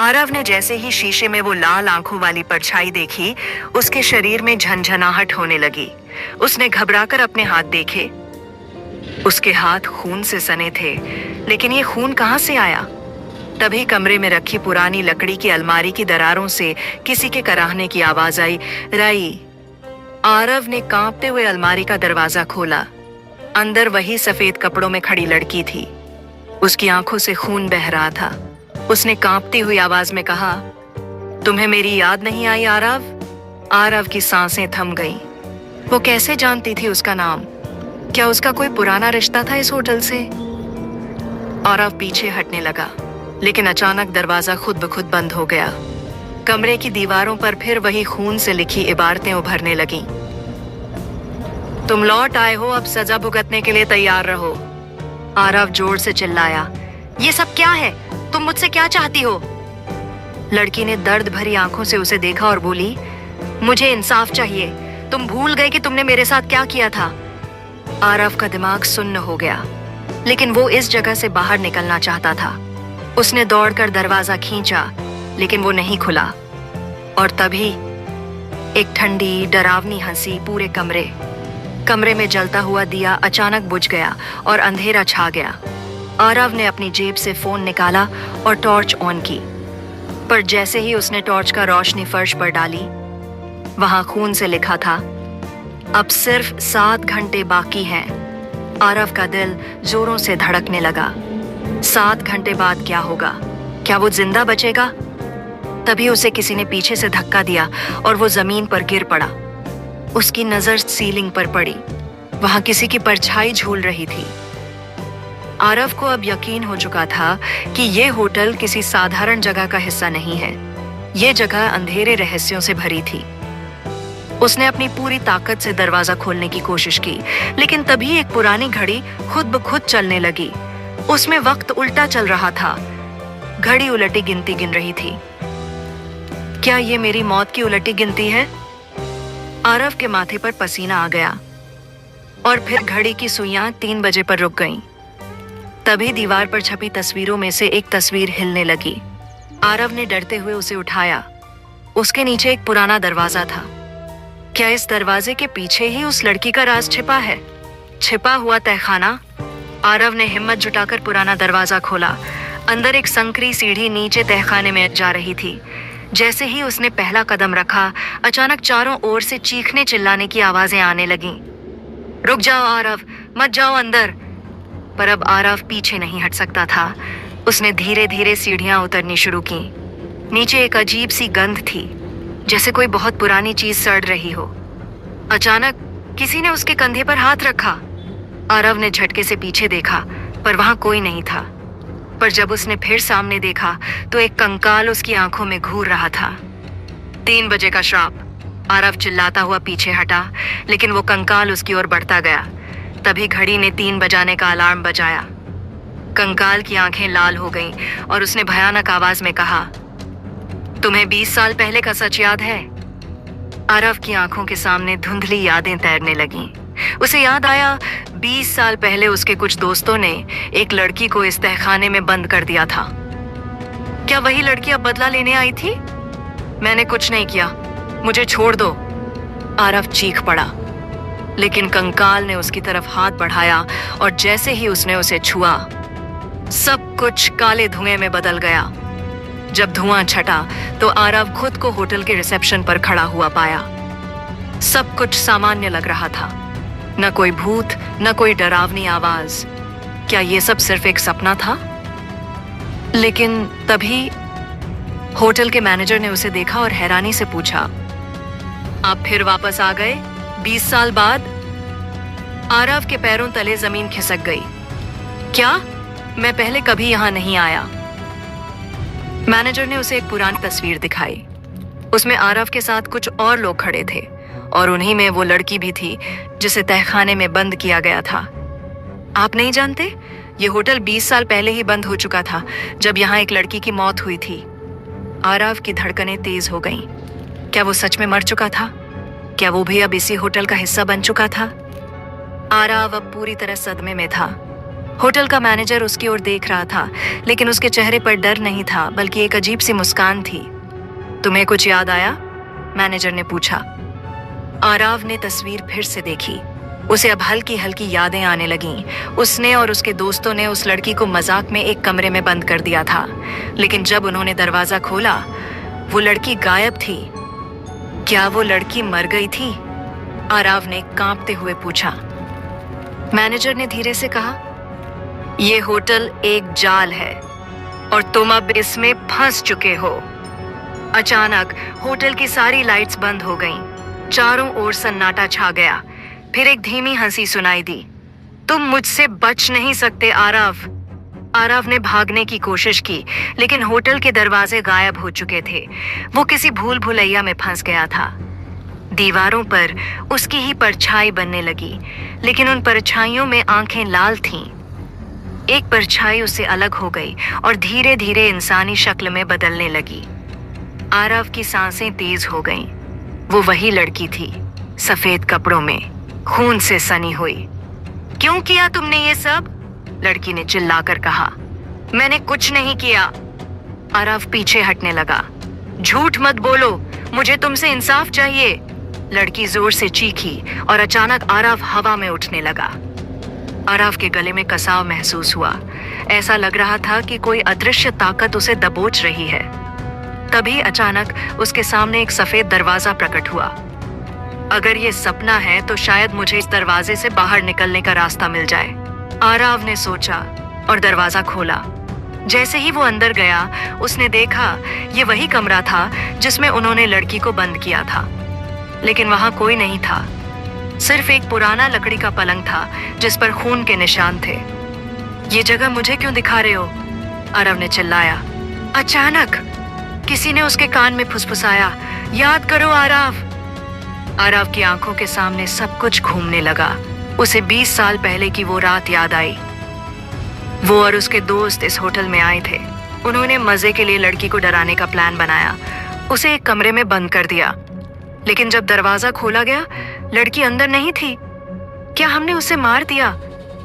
आरव ने जैसे ही शीशे में वो लाल आंखों वाली परछाई देखी, उसके शरीर में झनझनाहट होने लगी। उसने घबराकर अपने हाथ देखे। उसके हाथ खून से सने थे, लेकिन ये खून कहां से आया? तभी कमरे में रखी पुरानी लकड़ी की अलमारी की दरारों से किसी के कराहने की आवाज आई, राई। आरव ने कांपते हुए अलमारी का दरवाजा खोला। अंदर वही सफेद कपड़ों में खड़ी लड़की थी। उसकी आंखों से खून बह रहा था। उसने कांपती हुई आवाज में कहा, तुम्हें मेरी याद नहीं आई आरव? आरव की सांसें थम गईं। वो कैसे जानती थी उसका नाम? क्या उसका कोई पुराना रिश्ता था इस होटल से? आरव पीछे हटने लगा, लेकिन अचानक दरवाजा खुद ब खुद बंद हो गया। कमरे की दीवारों पर फिर वही खून से लिखी इबारतें उभरने लगीं। तुम लौट आए हो, अब सजा भुगतने के लिए तैयार रहो। आरव जोर से चिल्लाया, ये सब क्या है? तुम मुझसे क्या चाहती हो? लड़की ने दर्द भरी आंखों से उसे देखा और बोली, मुझे इंसाफ चाहिए। तुम भूल गए कि तुमने मेरे साथ क्या किया था? आरव का दिमाग सुन्न हो गया, लेकिन वो इस जगह से बाहर निकलना चाहता था। उसने दौड़कर दरवाजा खींचा, लेकिन वो नहीं खुला। और तभी एक ठंडी डरावनी हंसी पूरे कमरे में जलता हुआ दिया अचानक बुझ गया और अंधेरा छा गया। आरव ने अपनी जेब से फोन निकाला और टॉर्च ऑन की, पर जैसे ही उसने टॉर्च का रोशनी फर्श पर डाली, वहां खून से लिखा था, अब सिर्फ 7 घंटे बाकी हैं। आरव का दिल जोरों से धड़कने लगा। 7 घंटे बाद क्या होगा? क्या वो जिंदा बचेगा? तभी उसे किसी ने पीछे से धक्का दिया और वो जमीन पर गिर पड़ा। उसकी नजर सीलिंग पर पड़ी। वहां किसी की परछाई झूल रही थी। आरव को अब यकीन हो चुका था कि ये होटल किसी साधारण जगह का हिस्सा नहीं है। ये जगह अंधेरे रहस्यों से भरी थी। उसने अपनी पूरी ताकत से दरवाजा खोलने की कोशिश की, लेकिन तभी एक पुरानी घड़ी खुद ब खुद चलने लगी। उसमें वक्त उल्टा चल रहा था। घड़ी उलटी गिनती गिन रही थी। क्या ये मेरी मौत की उलटी गिनती है? आरव के माथे पर पसीना आ गया और फिर घड़ी की सुइयां 3 बजे पर रुक गईं। तभी दीवार पर छपी तस्वीरों में से एक तस्वीर हिलने लगी। आरव ने डरते हुए उसे उठाया। उसके नीचे एक पुराना दरवाजा था। क्या इस दरवाजे के पीछे ही उस लड़की का राज छिपा है? छिपा हुआ तहखाना? आरव ने हिम्मत जुटाकर पुराना दरवाजा खोला। अंदर एक संकरी सीढ़ी नीचे तहखाने में जा रही थी। जैसे ही उसने पहला कदम रखा, अचानक चारों ओर से चीखने चिल्लाने की आवाजें आने लगीं। रुक जाओ आरव, मत जाओ अंदर। पर अब आरव पीछे नहीं हट सकता था। उसने धीरे धीरे सीढ़ियां उतरनी शुरू की। नीचे एक अजीब सी गंध थी, जैसे कोई बहुत पुरानी चीज सड़ रही हो। अचानक किसी ने उसके कंधे पर हाथ रखा। आरव ने झटके से पीछे देखा, पर वहां कोई नहीं था। पर जब उसने फिर सामने देखा तो एक कंकाल उसकी आंखों में घूर रहा था। 3 बजे का श्राप। आरव चिल्लाता हुआ पीछे हटा, लेकिन वो कंकाल उसकी ओर बढ़ता गया। तभी घड़ी ने 3 बजाने का अलार्म बजाया। कंकाल की आंखें लाल हो गईं और उसने भयानक आवाज में कहा, तुम्हें 20 साल पहले का सच याद है? आरव की आंखों के सामने धुंधली यादें तैरने लगीं। उसे याद आया, 20 साल पहले उसके कुछ दोस्तों ने एक लड़की को इस तहखाने में बंद कर दिया था। क्या वही लड़की अब बदला लेने आई थी? मैंने कुछ नहीं किया, मुझे छोड़ दो। आरव चीख पड़ा, लेकिन कंकाल ने उसकी तरफ हाथ बढ़ाया और जैसे ही उसने उसे छुआ, सब कुछ काले धुएं में बदल गया। जब धुआं छटा तो आरव खुद को होटल के रिसेप्शन पर खड़ा हुआ पाया। सब कुछ सामान्य लग रहा था। न कोई भूत, न कोई डरावनी आवाज। क्या ये सब सिर्फ एक सपना था? लेकिन तभी होटल के मैनेजर ने उसे देखा और हैरानी से पूछा, आप फिर वापस आ गए 20 साल बाद? आरव के पैरों तले जमीन खिसक गई। क्या? मैं पहले कभी यहां नहीं आया। मैनेजर ने उसे एक पुरानी तस्वीर दिखाई। उसमें आरव के साथ कुछ और लोग खड़े थे और उन्हीं में वो लड़की भी थी जिसे तहखाने में बंद किया गया था। आप नहीं जानते? ये होटल 20 साल पहले ही बंद हो चुका था, जब यहाँ एक लड़की की मौत हुई थी। आरव की धड़कनें तेज हो गईं। क्या वो सच में मर चुका था? क्या वो भी अब इसी होटल का हिस्सा बन चुका था? आरव अब पूरी तरह सदमे में था। होटल का मैनेजर उसकी ओर देख रहा था, लेकिन उसके चेहरे पर डर नहीं था, बल्कि एक अजीब सी मुस्कान थी। तुम्हें कुछ याद आया? मैनेजर ने पूछा। आराव ने तस्वीर फिर से देखी। उसे अब हल्की हल्की यादें आने लगीं। उसने और उसके दोस्तों ने उस लड़की को मजाक में एक कमरे में बंद कर दिया था, लेकिन जब उन्होंने दरवाजा खोला, वो लड़की गायब थी। क्या वो लड़की मर गई थी? आराव ने कांपते हुए पूछा। मैनेजर ने धीरे से कहा, ये होटल एक जाल है और तुम अब इसमें फंस चुके हो। अचानक होटल की सारी लाइट्स बंद हो गईं। चारों ओर सन्नाटा छा गया। फिर एक धीमी हंसी सुनाई दी। तुम मुझसे बच नहीं सकते आराव। आराव ने भागने की कोशिश की, लेकिन होटल के दरवाजे गायब हो चुके थे। वो किसी भूल भुलैया में फंस गया था। दीवारों पर उसकी ही परछाई बनने लगी, लेकिन उन परछाइयों में आंखें लाल थीं। एक परछाई उससे अलग हो गई और धीरे धीरे इंसानी शक्ल में बदलने लगी। आराव की सांसें तेज हो गईं। वो वही लड़की थी, सफेद कपड़ों में, खून से सनी हुई। क्यों किया तुमने ये सब? लड़की ने चिल्लाकर कहा। मैंने कुछ नहीं किया। आराव पीछे हटने लगा। झूठ मत बोलो, मुझे तुमसे इंसाफ चाहिए। लड़की जोर से चीखी और अचानक आराव हवा में उठने लगा। आराव के गले में कसाव महसूस हुआ। ऐसा लग रहा था कि कोई अदृश्य ताकत उसे दबोच रही है। तभी अचानक उसके सामने एक सफेद दरवाजा प्रकट हुआ। अगर ये सपना है तो शायद मुझे इस दरवाजे से बाहर निकलने का रास्ता मिल जाए, आराव ने सोचा और दरवाजा खोला। जैसे ही वो अंदर गया, उसने देखा ये वही कमरा था जिसमें उन्होंने लड़की को बंद किया था, लेकिन वहां कोई नहीं था। सिर्फ एक पुराना लकड़ी का पलंग था जिस पर खून के निशान थे। ये जगह मुझे क्यों दिखा रहे हो? आरव ने चिल्लाया। अचानक किसी ने उसके कान में फुसफुसाया, याद करो आरव। आरव की आंखों के सामने सब कुछ घूमने लगा। उसे 20 साल पहले की वो रात याद आई। वो और उसके दोस्त इस होटल में आए थे। उन्होंने मजे के लिए लड़की को डराने का प्लान बनाया, उसे एक कमरे में बंद कर दिया। लेकिन जब दरवाजा खोला गया, लड़की अंदर नहीं थी। क्या हमने उसे मार दिया?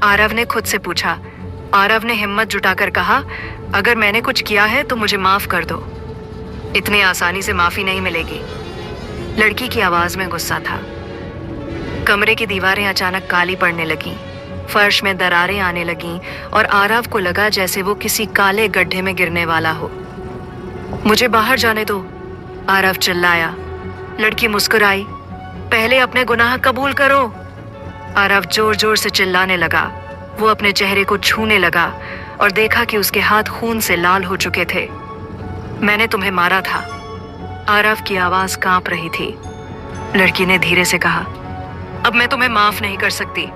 आरव ने खुद से पूछा। आरव ने हिम्मत जुटाकर कहा, अगर मैंने कुछ किया है तो मुझे माफ कर दो। इतनी आसानी से माफी नहीं मिलेगी। लड़की की आवाज में गुस्सा था। कमरे की दीवारें अचानक काली पड़ने लगीं, फर्श में दरारें आने लगीं और आरव को लगा जैसे वो किसी काले गड्ढे में गिरने वाला हो। मुझे बाहर जाने दो, आरव चिल्लाया। लड़की मुस्कुराई। पहले अपने गुनाह कबूल करो। आरव जोर जोर से चिल्लाने लगा। वो अपने चेहरे को छूने लगा और देखा कि उसके हाथ खून से लाल हो चुके थे। मैंने तुम्हें मारा था। आरव की आवाज कांप रही थी। लड़की ने धीरे से कहा, अब मैं तुम्हें माफ नहीं कर सकती।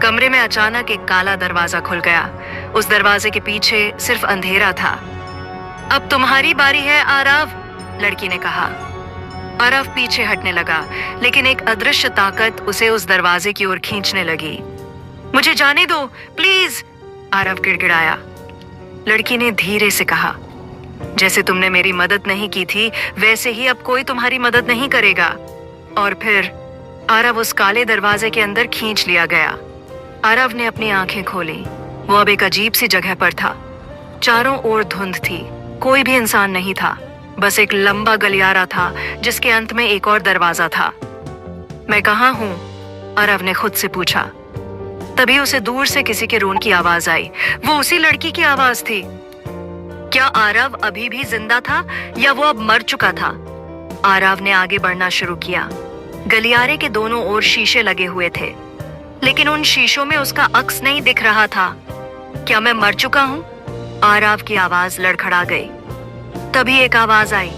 कमरे में अचानक एक काला दरवाजा खुल गया। उस दरवाजे के पीछे सिर्फ अंधेरा था। अब तुम्हारी बारी है आरव, लड़की ने कहा। आरव पीछे हटने लगा, लेकिन एक अदृश्य ताकत उसे उस दरवाजे की ओर खींचने लगी। मुझे जाने दो प्लीज, आरव गिड़गिड़ाया। लड़की ने धीरे से कहा, जैसे तुमने मेरी मदद नहीं की थी, वैसे ही अब कोई तुम्हारी मदद नहीं करेगा। और फिर आरव उस काले दरवाजे के अंदर खींच लिया गया। आरव ने अपनी आंखें खोली। वो अब एक अजीब सी जगह पर था। चारों ओर धुंध थी, कोई भी इंसान नहीं था, बस एक लंबा गलियारा था जिसके अंत में एक और दरवाजा था। मैं कहाँ हूँ? आरव ने खुद से पूछा। तभी उसे दूर से किसी के रोन की आवाज आई। वो उसी लड़की की आवाज थी। क्या आरव अभी भी जिंदा था या वो अब मर चुका था? आरव ने आगे बढ़ना शुरू किया। गलियारे के दोनों ओर शीशे लगे हुए थे, लेकिन उन शीशों में उसका अक्स नहीं दिख रहा था। क्या मैं मर चुका हूँ? आरव की आवाज लड़खड़ा गई। तभी एक आवाज आई,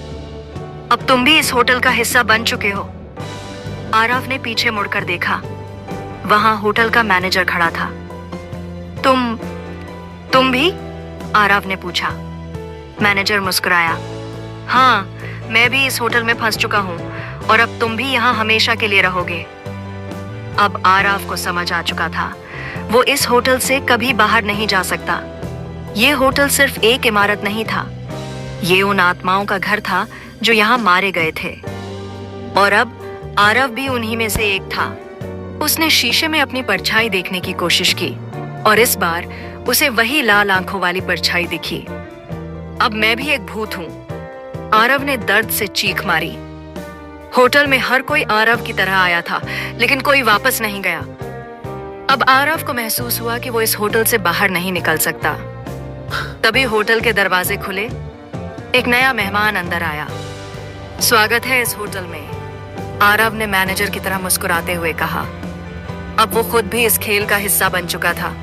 अब तुम भी इस होटल का हिस्सा बन चुके हो। आरव ने पीछे मुड़कर देखा। वहां होटल का मैनेजर खड़ा था। तुम भी? आरव ने पूछा। मैनेजर मुस्कुराया। हाँ, मैं भी इस होटल में फंस चुका हूँ और अब तुम भी यहाँ हमेशा के लिए रहोगे। अब आरव को समझ आ चुका था, वो इस होटल से कभी बाहर नहीं जा सकता। ये होटल सिर्फ एक इमारत नहीं था, ये उन आत्माओं का घर था जो यहाँ मारे गए थे। और अब आरव भी उन्हीं में से एक था। उसने शीशे में अपनी परछाई देखने की कोशिश की, और इस बार उसे वही लाल आंखों वाली परछाई दिखी। अब मैं भी एक भूत हूं, आरव ने दर्द से चीख मारी। होटल में हर कोई आरव की तरह आया था, लेकिन कोई वापस नहीं गया। अब आरव को महसूस हुआ कि वो इस होटल से बाहर नहीं निकल सकता। तभी होटल के दरवाजे खुले, एक नया मेहमान अंदर आया। स्वागत है इस होटल में, आरव ने मैनेजर की तरह मुस्कुराते हुए कहा। अब वो खुद भी इस खेल का हिस्सा बन चुका था।